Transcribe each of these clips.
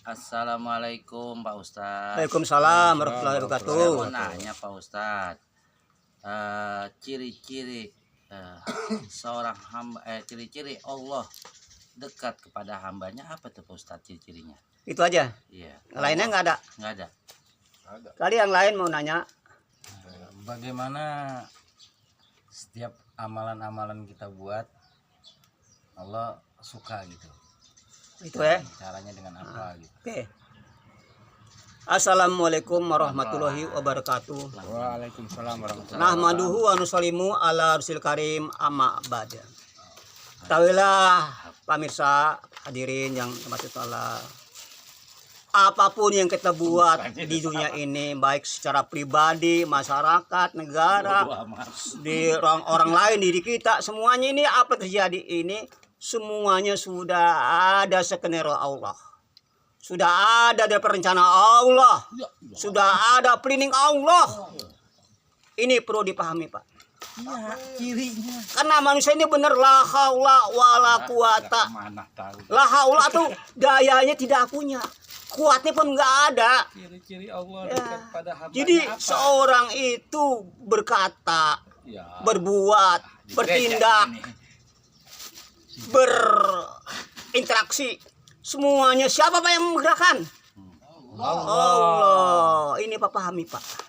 Assalamualaikum Pak Ustadz. Waalaikumsalam warahmatullahi Saya wabarakatuh. mau nanya Pak Ustadz, ciri-ciri seorang hamba, ciri-ciri Allah dekat kepada hambanya apa tuh Pak Ustadz ciri-cirinya? Itu aja. Iya. Lainnya nggak ada. Nggak ada. Tadi yang lain mau nanya. Bagaimana setiap amalan-amalan kita buat Allah suka gitu. Itu ya. Caranya dengan apa gitu. Oke. Assalamualaikum warahmatullahi wabarakatuh. Waalaikumsalam warahmatullahi Nahmaduhu wa nusallimu ala rasul karim amma ba'da. Tahuilah pemirsa hadirin yang dirahmati Allah. Apapun yang kita buat di dunia ini, baik secara pribadi, masyarakat, negara, di orang lain, diri kita, semuanya ini apa terjadi ini, semuanya sudah ada skenario Allah. Sudah ada perencana Allah. Sudah ada planning Allah. Ini perlu dipahami, Pak. Iya, cirinya. Karena manusia ini benar la haula wala quwata. La haula tuh dayanya tidak punya. Kuatnya pun nggak ada. Ciri-ciri Allah Ya. dekat pada hambanya Jadi apa? seorang itu berkata, berbuat, bertindak, berinteraksi, semuanya siapa Pak yang menggerakkan? Allah. Ini Pak pahami Pak.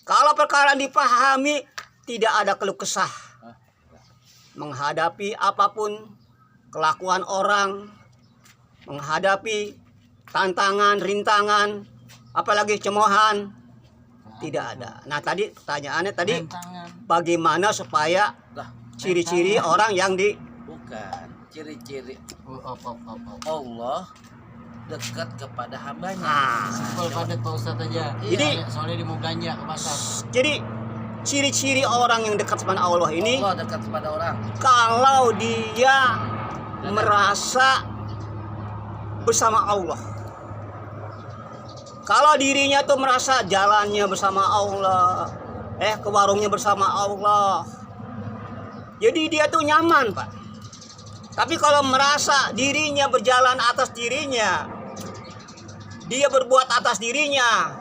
Kalau perkara dipahami, tidak ada keluh kesah. Menghadapi apapun kelakuan orang, menghadapi tantangan, rintangan, apalagi cemoohan, tidak ada. Nah tadi pertanyaannya tadi, bagaimana supaya ciri-ciri orang yang di Bukan ciri-ciri Allah dekat kepada hambanya. Nah, Simpel padat Pak Ustadz aja. Jadi- soalnya dia mau ganja ke pasar. jadi ciri-ciri orang yang dekat sama Allah ini, Allah dekat kepada orang. kalau dia merasa bersama Allah, kalau dirinya tuh merasa jalannya bersama Allah, ke warungnya bersama Allah, jadi dia tuh nyaman Pak. Tapi kalau merasa dirinya berjalan atas dirinya, dia berbuat atas dirinya,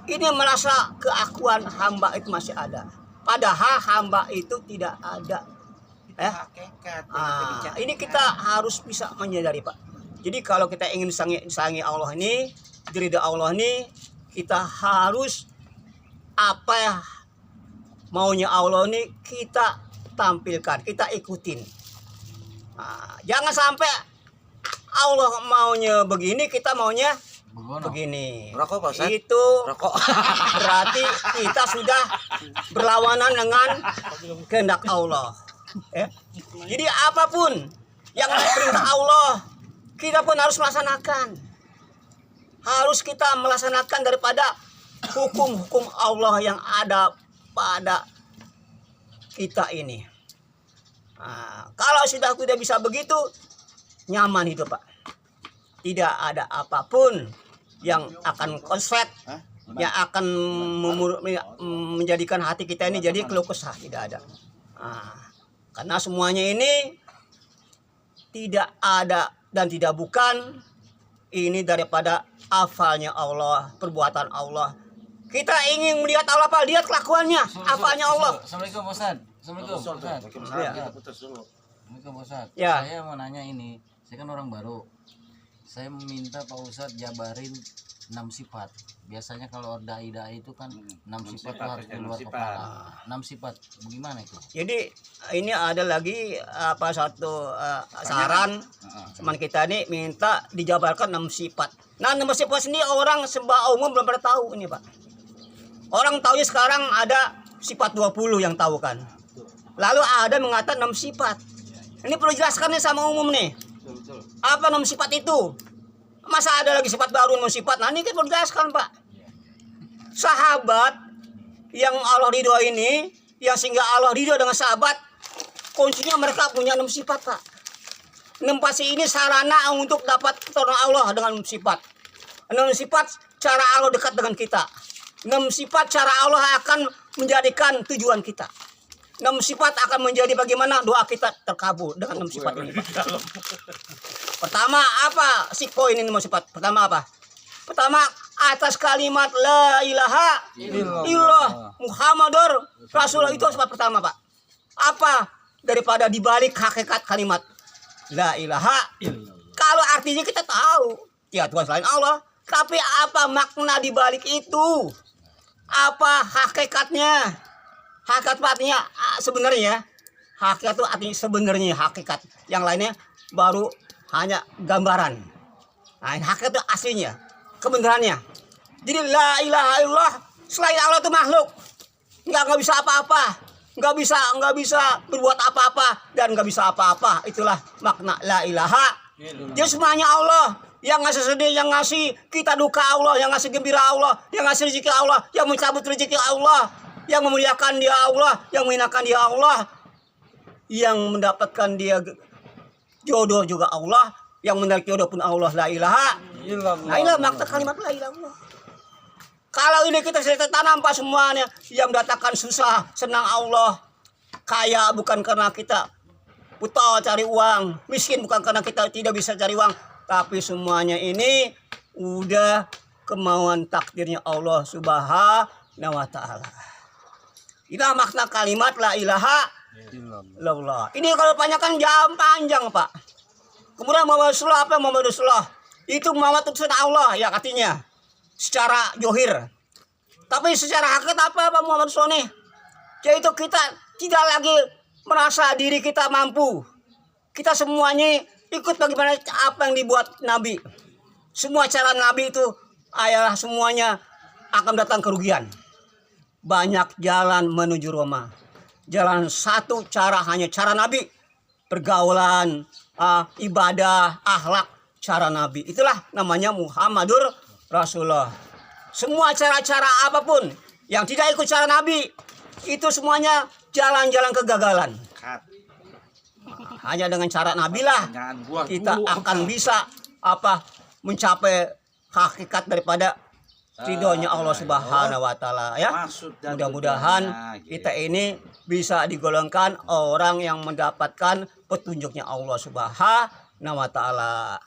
ini merasa keakuan hamba itu masih ada. Padahal hamba itu tidak ada. Hakikat. Ini kita harus bisa menyadari Pak. Jadi kalau kita ingin disayangi Allah ini, ridha Allah ini, kita harus apa ya maunya Allah ini kita tampilkan, kita ikutin. Jangan sampai Allah maunya begini, kita maunya begini. Rokok Pak Ustadz? Itu Rokok. berarti kita sudah berlawanan dengan kehendak Allah. Jadi apapun yang perintah Allah, kita pun harus melaksanakan. Harus kita melaksanakan daripada hukum-hukum Allah yang ada pada kita ini. Kalau sudah tidak bisa begitu, nyaman hidup Pak. Tidak ada apapun yang akan konslet, yang akan menjadikan hati kita ini jadi keluh kesah, tidak ada. Karena semuanya ini tidak ada dan tidak bukan, ini daripada afalnya Allah, perbuatan Allah. Kita ingin melihat Allah apa? Lihat kelakuannya, afalnya Allah. Assalamualaikum Pak Ustadz. Assalamualaikum Pak Ustadz. Assalamualaikum Pak Ustadz. Ya. Saya mau nanya ini, saya kan orang baru. Saya meminta Pak Ustadz jabarin 6 sifat. Biasanya kalau dai-dai itu kan 6 sifat itu harus keluar kepala. 6 sifat, bagaimana itu? Jadi ini ada lagi satu saran teman kita ini minta dijabarkan 6 sifat. Nah 6 sifat ini orang sembah umum belum pernah tahu ini Pak. Orang tahunya sekarang ada sifat 20 yang tahu kan. Lalu ada mengatakan 6 sifat. Ini perlu jelaskan nih sama umum nih. Apa 6 sifat itu? Masa ada lagi sifat baru 6 sifat? Nah ini kita perlu jelaskan Pak. Sahabat yang Allah ridho ini, yang sehingga Allah ridho dengan sahabat, kuncinya mereka punya 6 sifat Pak. 6 pasti ini sarana untuk dapat pertolongan Allah dengan 6 sifat. 6 sifat cara Allah dekat dengan kita. 6 sifat cara Allah akan menjadikan tujuan kita. 6 sifat akan menjadi bagaimana doa kita terkabul dengan 6 sifat ini Pak. Pertama apa si poin ini mau sifat? Pertama apa? Pertama atas kalimat la ilaha illallah Muhammadur Rasulullah itu sifat pertama, Pak. Apa daripada dibalik hakikat kalimat la ilaha illallah. Kalau artinya kita tahu, ya Tuhan selain Allah, tapi apa makna dibalik itu? Apa hakikatnya? Hakikat artinya sebenarnya. Hakikat itu artinya sebenarnya hakikat. Yang lainnya baru hanya gambaran. Nah, hakikat itu aslinya, kebenarannya. Jadi la ilaha illallah selain Allah itu makhluk. Nggak bisa apa-apa. Nggak bisa berbuat apa-apa dan nggak bisa apa-apa. Itulah makna la ilaha. Jadi semuanya Allah. Yang ngasih sedih, yang ngasih kita duka Allah, yang ngasih gembira Allah, yang ngasih rezeki Allah, yang mencabut rezeki Allah, yang memuliakan dia Allah, yang menghinakan dia Allah, yang mendapatkan dia jodoh juga Allah, yang menarik jodoh pun Allah. La ilaha illallah. Nah, inilah makna kalimat la ilaha illallah. Kalau ini kita tanam Pak semuanya, yang mendatangkan susah, senang Allah, kaya bukan karena kita buta cari uang, miskin bukan karena kita tidak bisa cari uang, tapi semuanya ini udah kemauan takdirnya Allah Subhanahu wa taala. Inilah makna kalimat la ilaha illallah. Ini kalau panjangkan jam panjang, Pak. Kemudian Muhammad Rasulullah, apa Muhammad Rasulullah? Itu Muhammad utusan Allah ya artinya secara johir. Tapi secara hakikat apa Muhammad Rasulullah nih? Yaitu kita tidak lagi merasa diri kita mampu. Kita semuanya ikut bagaimana apa yang dibuat Nabi. Semua cara Nabi itu adalah semuanya akan datang kerugian. Banyak jalan menuju Roma. Jalan satu cara hanya cara Nabi. Pergaulan, ibadah, akhlak, cara Nabi. Itulah namanya Muhammadur Rasulullah. Semua cara-cara apapun yang tidak ikut cara Nabi, itu semuanya jalan-jalan kegagalan. Hanya dengan cara Nabi lah kita akan bisa mencapai hakikat daripada ridhonya Allah Subhanahu wa taala ya. Mudah-mudahan kita ini bisa digolongkan orang yang mendapatkan petunjuknya Allah Subhanahu wa taala.